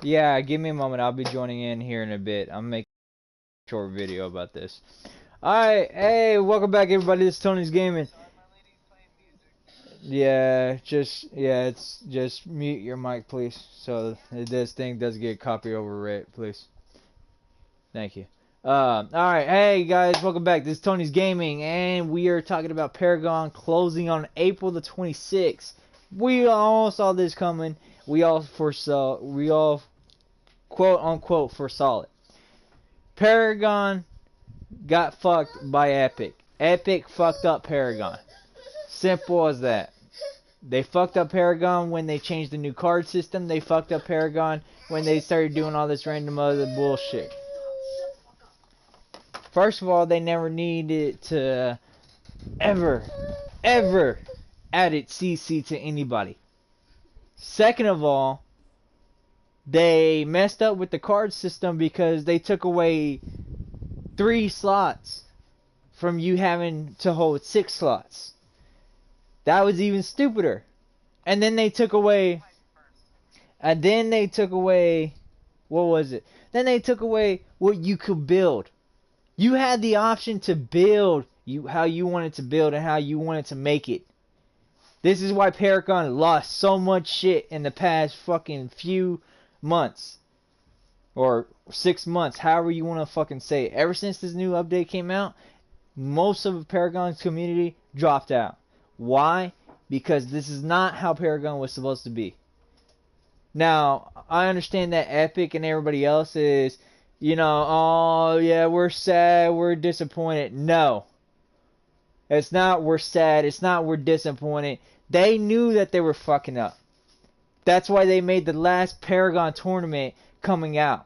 Yeah, give me a moment. I'll be joining in here in a bit. I'm making a short video about this. Alright, hey, welcome back everybody. This is Tony's Gaming. It's just mute your mic, please. So this thing does get copy overwritten, please. Thank you. Alright, hey guys, welcome back. This is Tony's Gaming, and we are talking about Paragon closing on April the 26th. We all saw this coming. We all quote unquote foresaw it. Paragon got fucked by Epic. Epic fucked up Paragon. Simple as that. They fucked up Paragon when they changed the new card system. They fucked up Paragon when they started doing all this random other bullshit. First of all, they never needed to ever added CC to anybody. Second of all, they messed up with the card system because they took away 3 slots from you having to hold 6 slots. That was even stupider. And then they took away what was it? Then they took away what you could build. You had the option to build how you wanted to build and how you wanted to make it. This is why Paragon lost so much shit in the past fucking few months. Or 6 months, however you want to fucking say it. Ever since this new update came out, most of Paragon's community dropped out. Why? Because this is not how Paragon was supposed to be. Now, I understand that Epic and everybody else is, oh yeah, we're sad, we're disappointed. No. It's not we're sad, it's not we're disappointed. They knew that they were fucking up. That's why they made the last Paragon tournament coming out.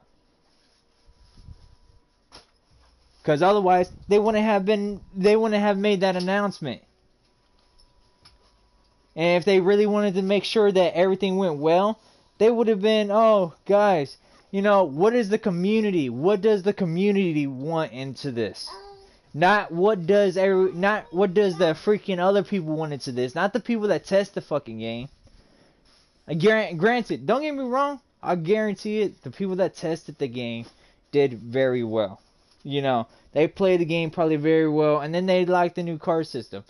Because otherwise, they wouldn't have made that announcement. And if they really wanted to make sure that everything went well, they would have been, oh, guys, what is the community? What does the community want into this? Not what does the freaking other people want into this. Not the people that test the fucking game. Granted, don't get me wrong, I guarantee it, the people that tested the game did very well. They played the game probably very well, and then they liked the new card system.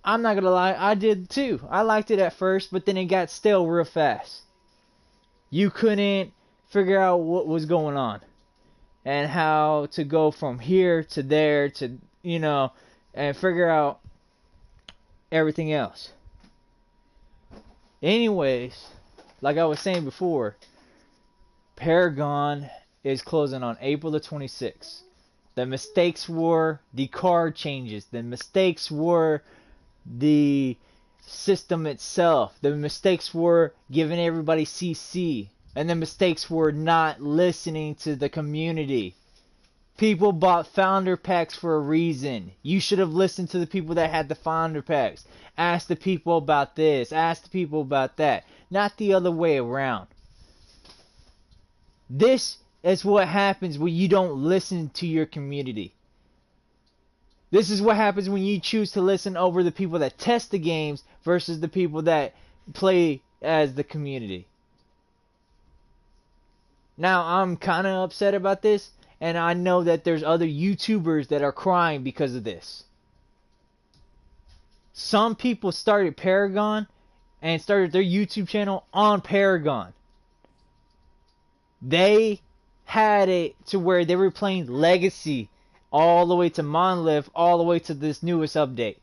I'm not gonna lie, I did too. I liked it at first, but then it got stale real fast. You couldn't figure out what was going on and how to go from here to there to, and figure out everything else. Anyways, like I was saying before, Paragon is closing on April the 26th. The mistakes were the card changes. The mistakes were the system itself. The mistakes were giving everybody CC. And the mistakes were not listening to the community. People bought founder packs for a reason. You should have listened to the people that had the founder packs. Ask the people about this. Ask the people about that. Not the other way around. This is what happens when you don't listen to your community. This is what happens when you choose to listen over the people that test the games versus the people that play as the community. Now, I'm kind of upset about this, and I know that there's other YouTubers that are crying because of this. Some people started Paragon and started their YouTube channel on Paragon. They had it to where they were playing Legacy all the way to Monolith, all the way to this newest update.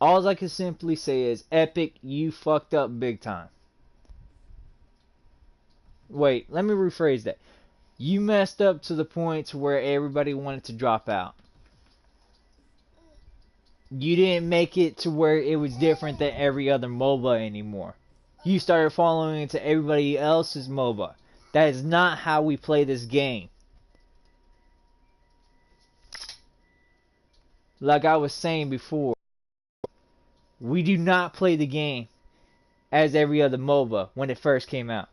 All I can simply say is, Epic, you fucked up big time. Wait, let me rephrase that. You messed up to the point to where everybody wanted to drop out. You didn't make it to where it was different than every other MOBA anymore. You started following into everybody else's MOBA. That is not how we play this game. Like I was saying before, we do not play the game as every other MOBA when it first came out.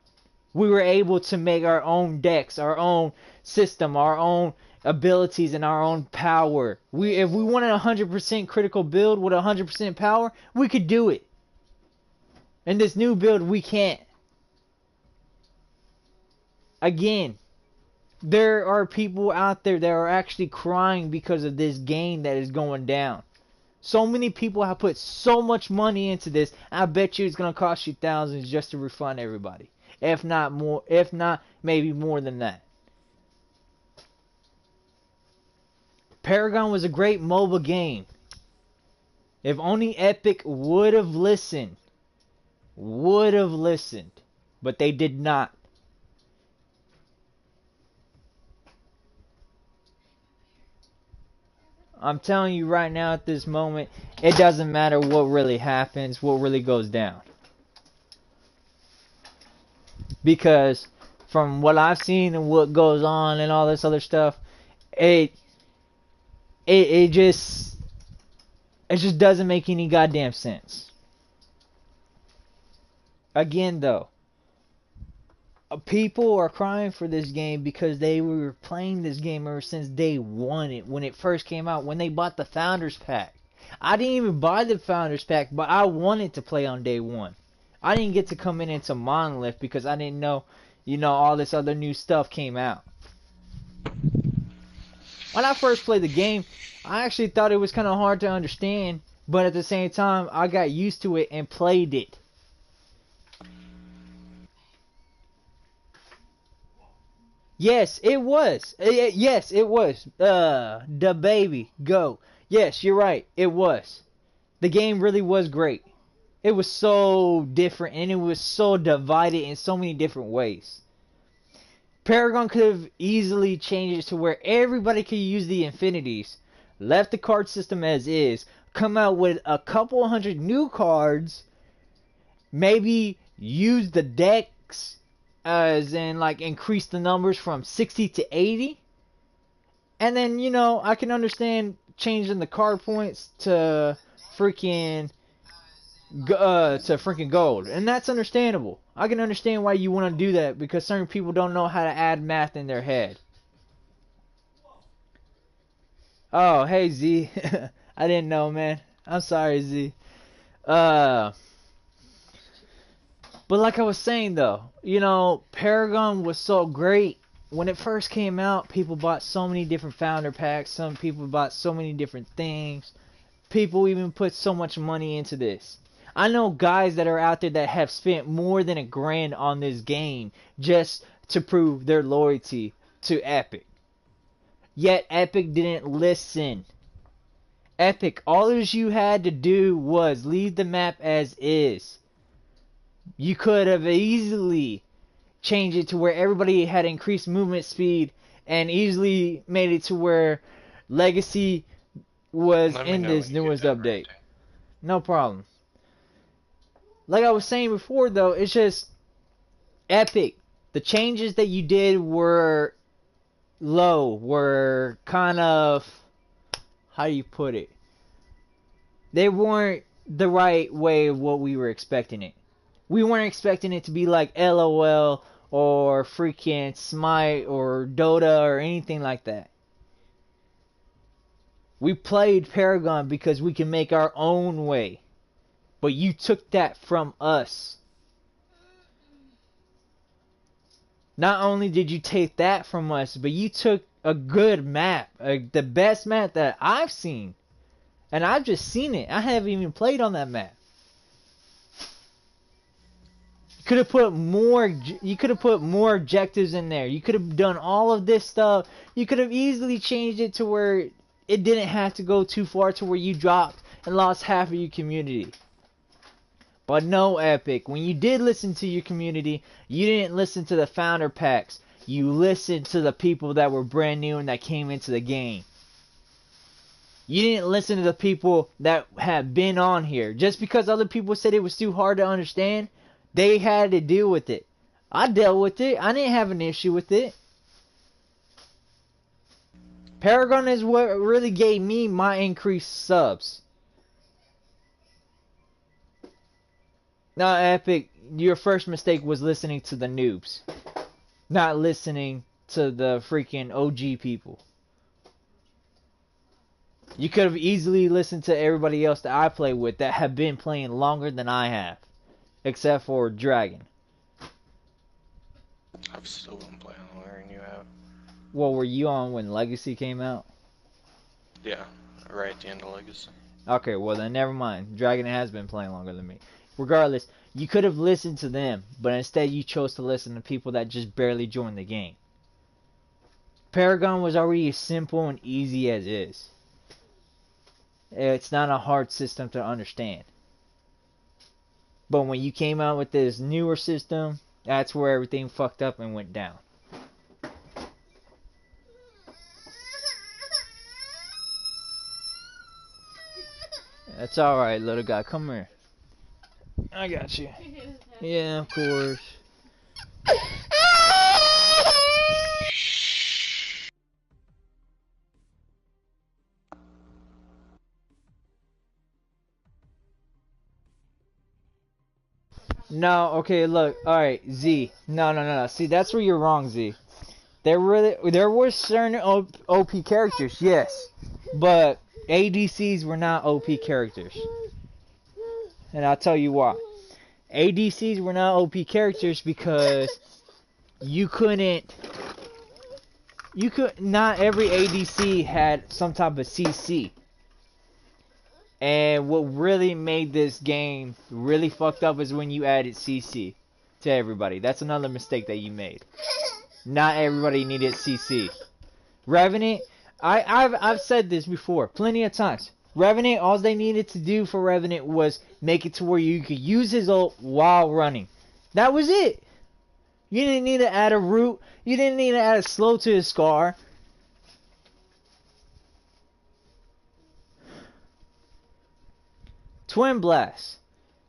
We were able to make our own decks, our own system, our own abilities, and our own power. If we wanted a 100% critical build with 100% power, we could do it. In this new build, we can't. Again, there are people out there that are actually crying because of this game that is going down. So many people have put so much money into this. I bet you it's going to cost you thousands just to refund everybody. If not more, if not maybe more than that. Paragon was a great mobile game. If only Epic would have listened. But they did not. I'm telling you right now at this moment, it doesn't matter what really happens, what really goes down. Because from what I've seen and what goes on and all this other stuff, it just doesn't make any goddamn sense. Again though, people are crying for this game because they were playing this game ever since day one. When it first came out, when they bought the Founders Pack. I didn't even buy the Founders Pack, but I wanted to play on day one. I didn't get to come in into Monolith because I didn't know, all this other new stuff came out. When I first played the game, I actually thought it was kind of hard to understand, but at the same time, I got used to it and played it. Yes, it was. Yes, it was. The baby, go. Yes, you're right. It was. The game really was great. It was so different, and it was so divided in so many different ways. Paragon could have easily changed it to where everybody could use the infinities, left the card system as is, come out with a couple hundred new cards, maybe use the decks as in like increase the numbers from 60 to 80, and then I can understand changing the card points to freaking gold, and that's understandable. I can understand why you want to do that because certain people don't know how to add math in their head. Oh, hey Z. I didn't know, man. I'm sorry, Z. But like I was saying though, Paragon was so great. When it first came out, people bought so many different founder packs. Some people bought so many different things. People even put so much money into this. I know guys that are out there that have spent more than $1,000 on this game just to prove their loyalty to Epic. Yet Epic didn't listen. Epic, all you had to do was leave the map as is. You could have easily changed it to where everybody had increased movement speed and easily made it to where Legacy was in this newest update. No problem. Like I was saying before though, it's just Epic. The changes that you did were low, were kind of, how do you put it? They weren't the right way of what we were expecting it. We weren't expecting it to be like LOL or freaking Smite or Dota or anything like that. We played Paragon because we can make our own way. But you took that from us. Not only did you take that from us, but you took a good map. The best map that I've seen. And I've just seen it. I haven't even played on that map. You could have put more objectives in there. You could have done all of this stuff. You could have easily changed it to where it didn't have to go too far to where you dropped and lost half of your community. But no, Epic, when you did listen to your community, you didn't listen to the founder packs. You listened to the people that were brand new and that came into the game. You didn't listen to the people that had been on here. Just because other people said it was too hard to understand, they had to deal with it. I dealt with it. I didn't have an issue with it. Paragon is what really gave me my increased subs. Now, Epic, your first mistake was listening to the noobs. Not listening to the freaking OG people. You could have easily listened to everybody else that I play with that have been playing longer than I have. except for Dragon. I've still been playing longer than you have. What were you on when Legacy came out? Yeah, right at the end of Legacy. Okay, well then never mind. Dragon has been playing longer than me. Regardless, you could have listened to them, but instead you chose to listen to people that just barely joined the game. Paragon was already as simple and easy as is. It's not a hard system to understand. But when you came out with this newer system, that's where everything fucked up and went down. That's alright, little guy. Come here. I got you. Yeah, of course. No, okay, look. Alright, Z. No. See, that's where you're wrong, Z. There were certain OP characters, yes. But ADCs were not OP characters. And I'll tell you why. ADCs were not OP characters because not every ADC had some type of CC. And what really made this game really fucked up is when you added CC to everybody. That's another mistake that you made. Not everybody needed CC. Revenant, I've said this before plenty of times. Revenant, all they needed to do for Revenant was make it to where you could use his ult while running. That was it. You didn't need to add a root. You didn't need to add a slow to his scar. Twin Blast.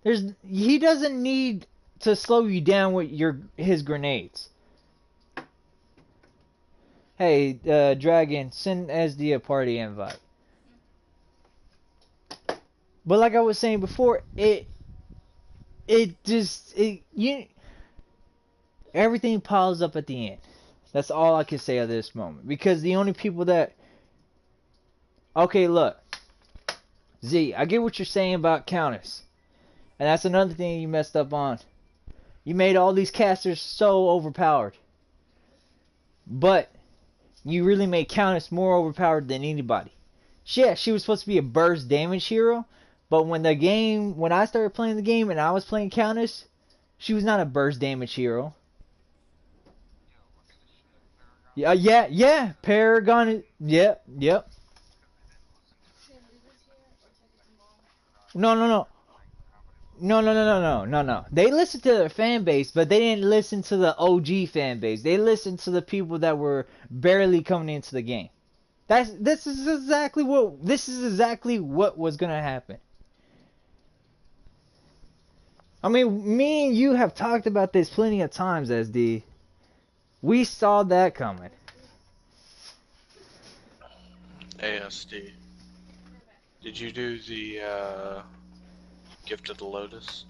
He doesn't need to slow you down with his grenades. Hey, Dragon, send SD a party invite. But like I was saying before, everything piles up at the end. That's all I can say at this moment. Because the only people that... Okay, look. Z, I get what you're saying about Countess. And that's another thing you messed up on. You made all these casters so overpowered. But you really made Countess more overpowered than anybody. Yeah, she was supposed to be a burst damage hero. But when I started playing the game and I was playing Countess, she was not a burst damage hero. Yeah. Paragon. Yep. No. They listened to their fan base, but they didn't listen to the OG fan base. They listened to the people that were barely coming into the game. This is exactly what was gonna happen. I mean, me and you have talked about this plenty of times, SD. We saw that coming. ASD. Did you do the Gift of the Lotus?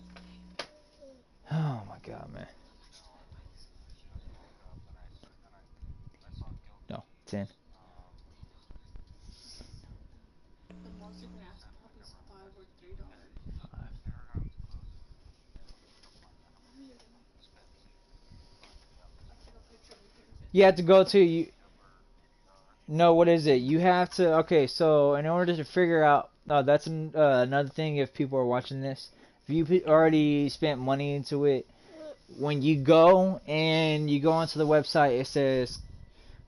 Oh my god, man. No, 10. You have to go to you. No, what is it? You have to. Okay, so in order to figure out, that's another thing. If people are watching this, if you already spent money into it, when you go onto the website, it says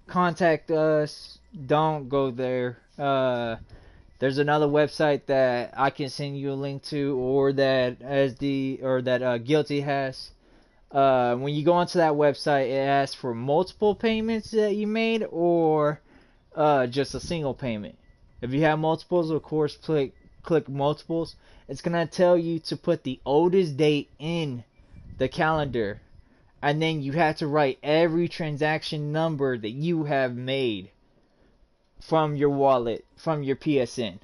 contact us. Don't go there. There's another website that I can send you a link to, or that Guilty has. When you go onto that website, it asks for multiple payments that you made, or just a single payment. If you have multiples, of course, click multiples. It's gonna tell you to put the oldest date in the calendar, and then you have to write every transaction number that you have made from your wallet, from your PSN.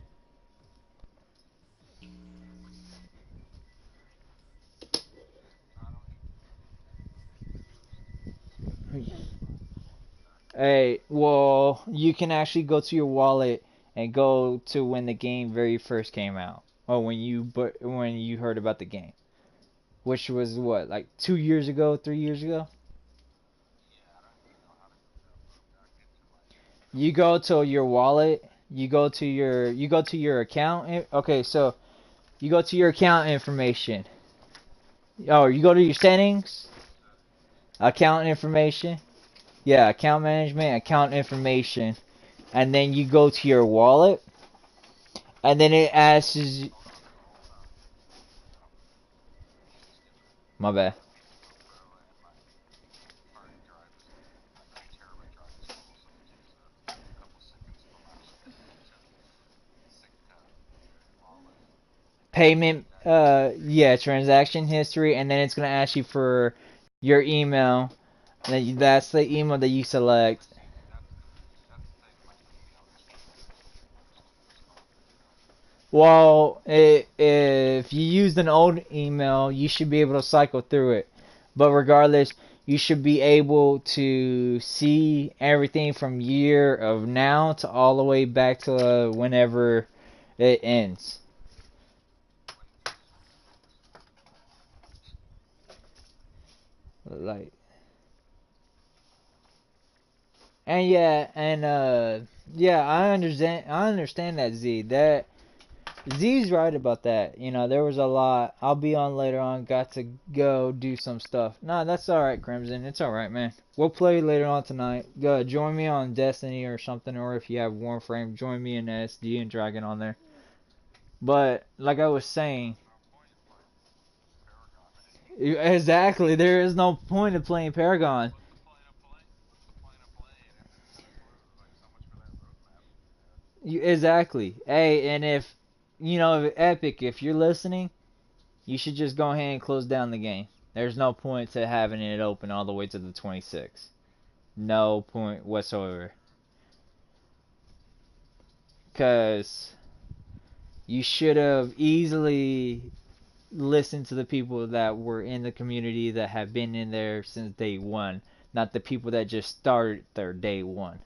Hey, well, you can actually go to your wallet and go to when the game very first came out, or when you heard about the game. which was what, like 2 years ago, 3 years ago. You go to your wallet. You go to your account. Okay, so you go to your account information. Oh, you go to your settings, account information. Yeah, account management, account information, and then you go to your wallet, and then it asks. My bad. Payment. Yeah, transaction history, and then it's gonna ask you for your email. And then that's the email that you select. Well, if you used an old email, you should be able to cycle through it. But regardless, you should be able to see everything from year of now to all the way back to whenever it ends. Like, and yeah, I understand that Z. That Z's right about that. There was a lot. I'll be on later on. Got to go do some stuff. Nah, that's all right, Crimson. It's all right, man. We'll play later on tonight. Go join me on Destiny or something, or if you have Warframe, join me in SD and Dragon on there. But like I was saying, exactly, there is no point of playing Paragon. Exactly. Hey, and if Epic, if you're listening, you should just go ahead and close down the game. There's no point to having it open all the way to the 26th. No point whatsoever. Because you should have easily listened to the people that were in the community that have been in there since day one, not the people that just started their day one.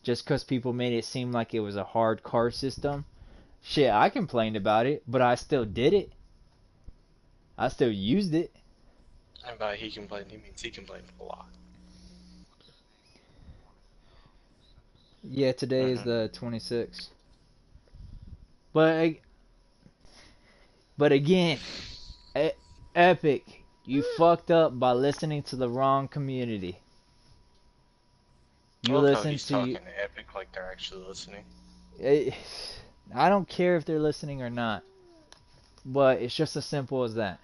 Just because people made it seem like it was a hard card system. Shit, I complained about it, but I still did it. I still used it. And by he complained, he means he complained a lot. Yeah, today is Mm-hmm. the 26th. But but again, e- Epic, you fucked up by listening to the wrong community. I You love how listened he's to. talking to Epic like they're actually listening. eh, I don't care if they're listening or not, but it's just as simple as that.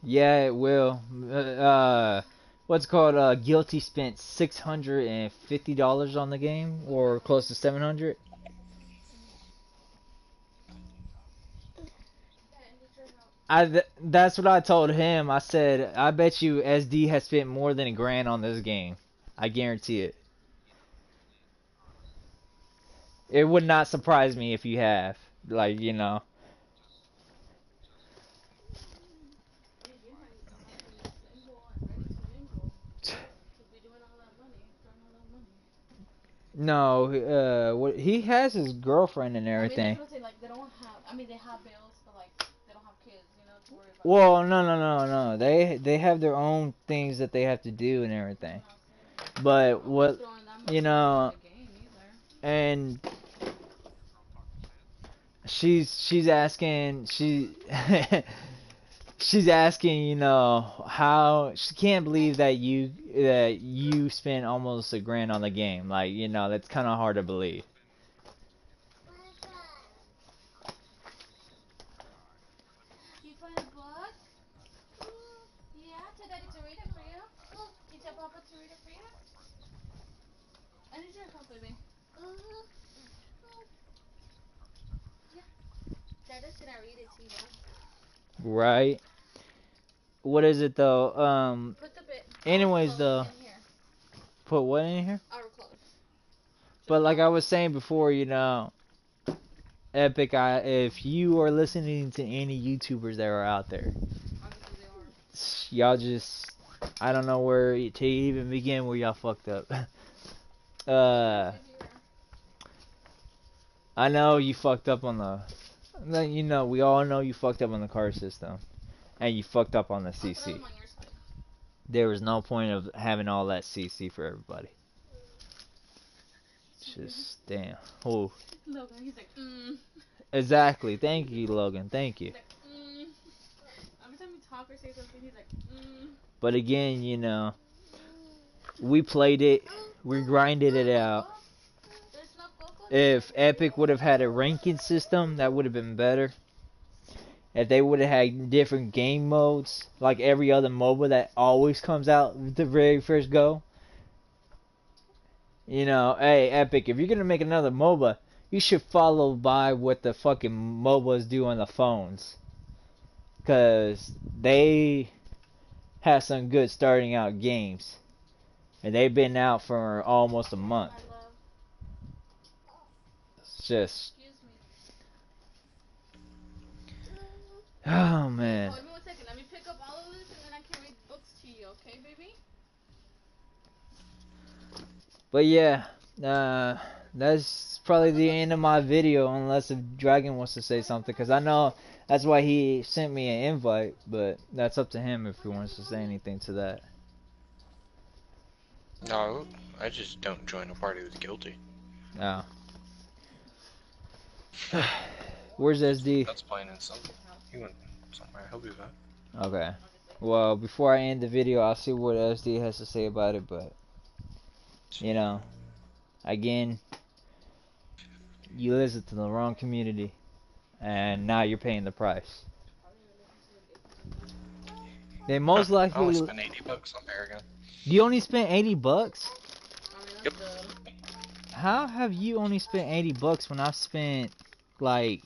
Yeah, it will. What's called Guilty spent $650 on the game, or close to 700. That's what I told him. I said, I bet you SD has spent more than $1,000 on this game. I guarantee it. It would not surprise me if you have. Like. No, what he has his girlfriend and everything. Well, no, no, no, no. They have their own things that they have to do and everything. But what you know, and she's asking she's asking how she can't believe that you spent almost $1,000 on the game. That's kind of hard to believe. Right? What is it though? Anyways though, put what in here? But like I was saying before, Epic, if you are listening to any YouTubers that are out there, y'all just, I don't know where to even begin where y'all fucked up. uh, I know you fucked up on the. You know, we all know you fucked up on the card system, and you fucked up on the CC. There was no point of having all that CC for everybody. Just damn. Oh. Logan, he's like, Exactly. Thank you, Logan. Thank you. He's like, Every time you talk or say something, he's like, But again, you know, we played it, we grinded it out. If Epic would have had a ranking system, that would have been better. If they would have had different game modes, like every other MOBA that always comes out the very first go. You know, hey, Epic, if you're gonna make another MOBA, you should follow by what the fucking MOBAs do on the phones. Because they have some good starting out games. And they've been out for almost a month. It's just... Oh, man. Hold me 1 second. Let me pick up all of this and then I can read books to you, okay, baby? But yeah, that's probably the end of my video, unless if Dragon wants to say something, because I know that's why he sent me an invite, but that's up to him if he wants to say anything to that. No, I just don't join a party that's guilty. No. Where's SD? That's plain and simple. He went somewhere. He'll be back. Okay. Well, before I end the video, I'll see what SD has to say about it, but, you know, again, you listen to the wrong community, and now you're paying the price. They most likely... I only spent $80 on Paragon. You only spent $80? Yep. How have you only spent $80 when I've spent, like...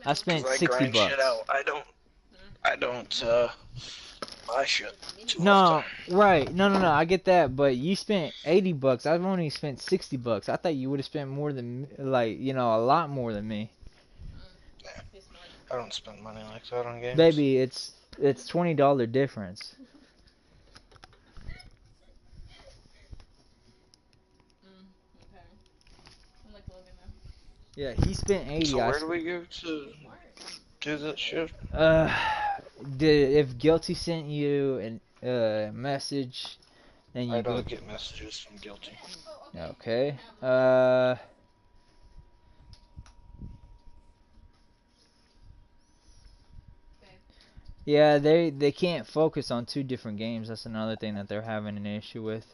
I spent $60. Shit out. I don't buy shit too No, often. right. No, I get that, but you spent $80. I've only spent $60. I thought you would have spent more than, like, you know, a lot more than me. Yeah. I don't spend money like that on games. Baby, it's $20 difference. Okay. I'm like Logan now. Yeah, he spent 80. So where do we go to do that shit? If Guilty sent you a message, then you I go. don't get messages from Guilty. Okay. Yeah, they can't focus on two different games. That's another thing that they're having an issue with.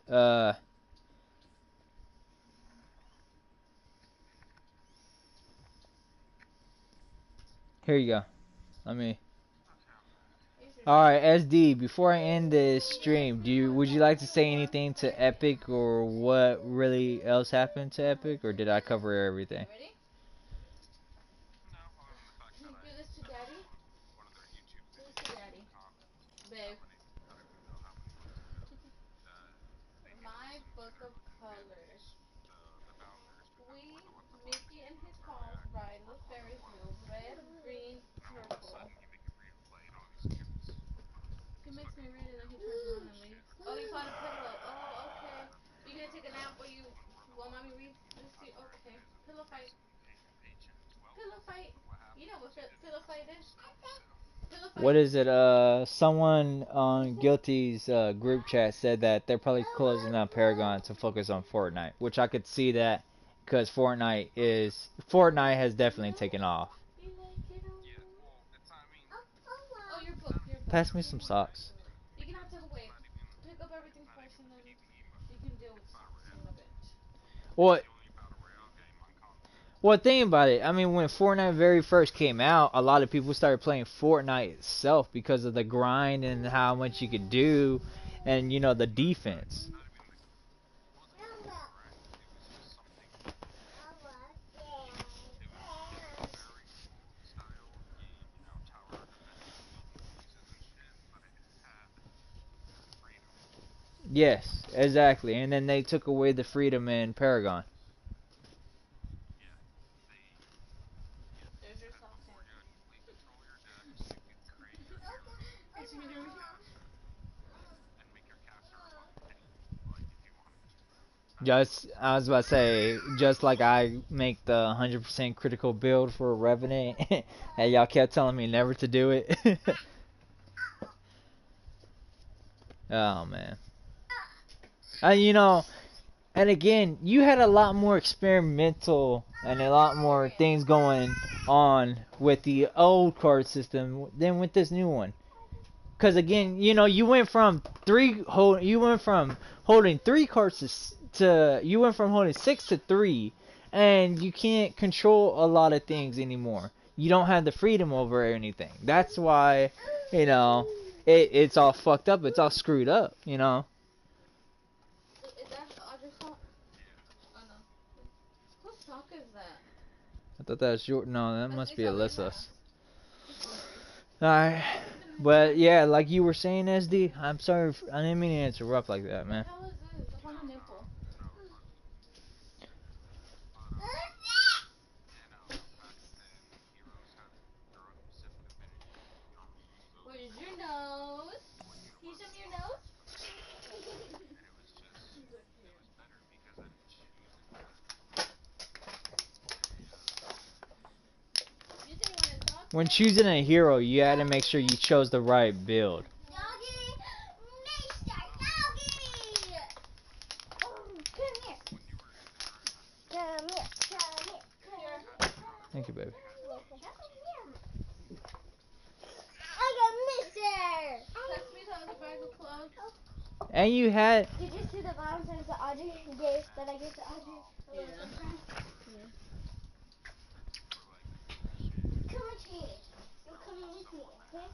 Here you go. Let me. All right, SD. Before I end this stream, would you like to say anything to Epic, or what really else happened to Epic, or did I cover everything? Ready? Can you do this to Daddy? Do this to Daddy. Babe. My book of colors. We, Mickey and his pals, ride the Ferris wheel. Red, green, purple. He makes me read it and he turns around and leaves. Oh, you found a pillow. Oh, okay. You gonna take a nap or you want mommy read this to you? Okay. Pillow fight. Pillow fight. You know what pillow fight is? Pillow fight. What is it? Someone on Guilty's group chat said that they're probably closing down Paragon to focus on Fortnite, which I could see that because Fortnite has definitely taken off. Oh, your book. Pass me some socks. You can have to wait. Pick up everything first and then you can deal with some of it. Well, think about it. I mean, when Fortnite very first came out, a lot of people started playing Fortnite itself because of the grind and how much you could do, and you know, the defense. Yes, exactly. And then they took away the freedom in Paragon. There's your soft Just, I was about to say, just like I make the 100% critical build for Revenant, and y'all kept telling me never to do it. Oh man. You know, and again, you had a lot more experimental and a lot more things going on with the old card system than with this new one. Cause again, you know, you went from holding three cards you went from holding 6 to 3, and you can't control a lot of things anymore. You don't have the freedom over anything. That's why, you know, it's all fucked up. It's all screwed up. You know. Is that Audrey's song? Oh no. Whose song is that? I thought that was your. No, that That's must be Isabella. Alyssa's. I'm sorry. Alright. But yeah, like you were saying, SD, I'm sorry, I didn't mean to interrupt like that, man. What the hell is this? I found a nipple. Where's your nose? Can you show me your nose? Look here. You say you want to talk? When choosing a hero, you had to make sure you chose the right build. Doggy! Mr. Doggy! Oh, come here. Come here. Come here. Here. Thank you, baby. I got Mister! Text me to the bag of clothes. And you had. Did you see the Valentine's that Audrey gave, that I gave to Audrey? Yeah. Come with me. You're coming with me, okay?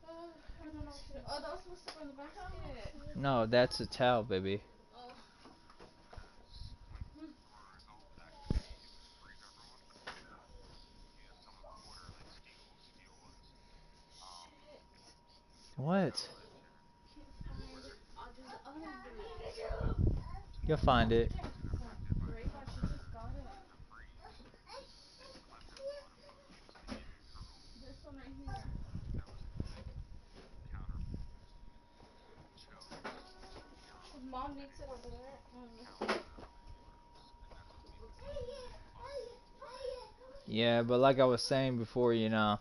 I don't know what to do. Oh, that was supposed to go in the back pocket. No, that's a towel, baby. Oh. What? Can't find Audrey's other bag. You'll find it. Great, she just got it. This one right here. Mom needs it over there. Yeah, but like I was saying before, you know,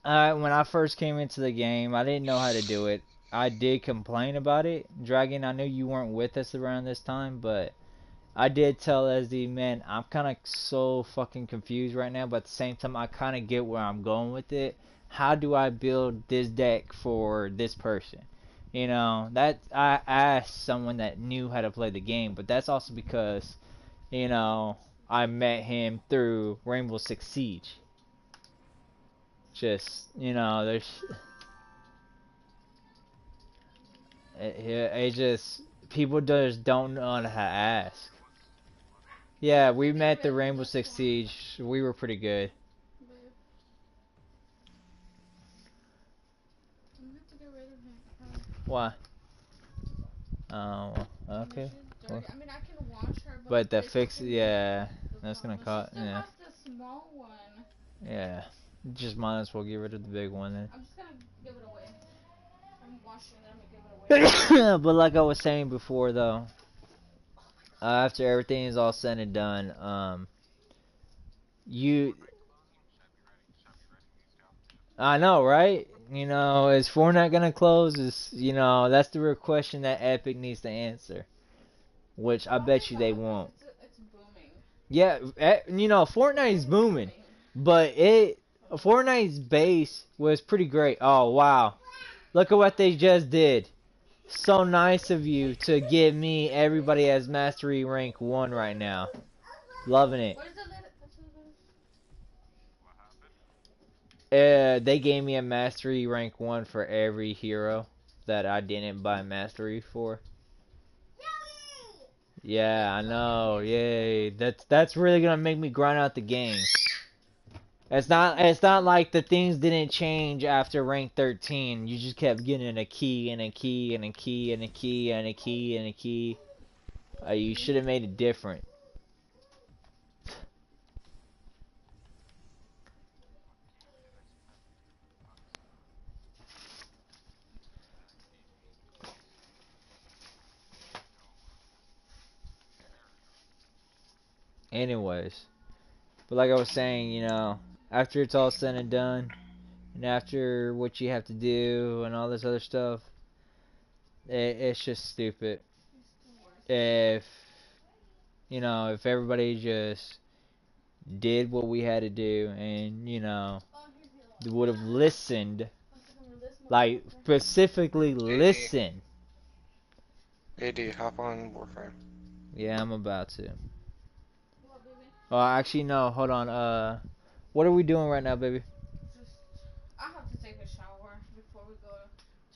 when I first came into the game, I didn't know how to do it. I did complain about it. Dragon, I knew you weren't with us around this time, but I did tell SD, man, I'm kind of so fucking confused right now, but at the same time, I kind of get where I'm going with it. How do I build this deck for this person? You know, that I asked someone that knew how to play the game, but that's also because, you know, I met him through Rainbow Six Siege. Just, you know, it just, people just don't know how to ask. Yeah, we met the Rainbow Six Siege. We were pretty good. Babe. I'm gonna have to get rid of him. Why? Oh, okay. She's dirty. I mean, I can wash her, But the it's fix, gonna yeah, be the that's gonna problem. cost, She still yeah, has the small one. yeah. Just might as well get rid of the big one then. I'm just gonna give it away. I'm washing it. I'm gonna give it away. But like I was saying before, though, after everything is all said and done, you, I know, right? You know, is Fortnite gonna close? Is, you know, that's the real question that Epic needs to answer. Which I bet you they won't. It's booming. Yeah, you know, Fortnite's booming, but Fortnite's base was pretty great. Oh wow, look at what they just did. So nice of you to give me everybody as mastery rank 1 right now. Loving it. Where's the lid? They gave me a mastery rank 1 for every hero that I didn't buy mastery for. Yeah, I know. Yay. That's really gonna make me grind out the game. It's not like the things didn't change after rank 13. You just kept getting a key and a key and a key and a key and a key and a key. You should have made it different. Anyways, but like I was saying, you know, after it's all said and done, and after what you have to do and all this other stuff, it's just stupid. If if everybody just did what we had to do, and would have listened, like specifically AD, listen. AD, hop on Warframe. Yeah, I'm about to. What, baby? Oh, actually, no. Hold on. What are we doing right now, baby? Just, I have to take a shower before we go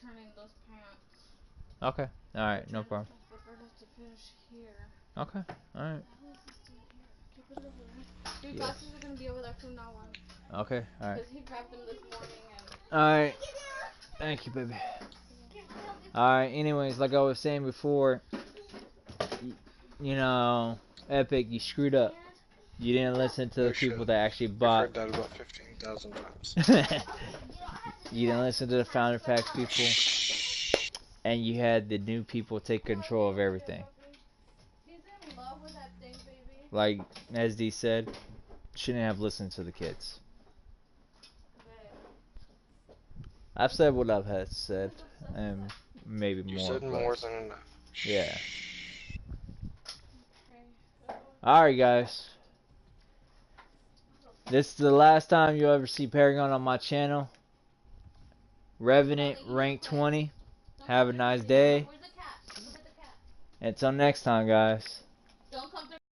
turn in those pants. Okay. All right. No problem. But I have to finish here. Okay. All right. How is this still here? Keep it over there. Your Yes. glasses are gonna be over there from now on. Okay. All right. Because he grabbed them this morning and. All right. Thank you, baby. All right. Anyways, like I was saying before, you know, Epic, you screwed up. You didn't listen to No the people shit. that actually I've bought. heard that about 15,000 times. You didn't listen to the founder packs people, and you had the new people take control of everything. He's in love with that thing, baby. Like as D said, shouldn't have listened to the kids. I've said what I've had said, and maybe You more. said But more than enough. yeah. Okay. Alright, guys. This is the last time you'll ever see Paragon on my channel. Revenant rank 20. Have a nice day. Where's the cat? Look at the cat. Until next time, guys. Don't come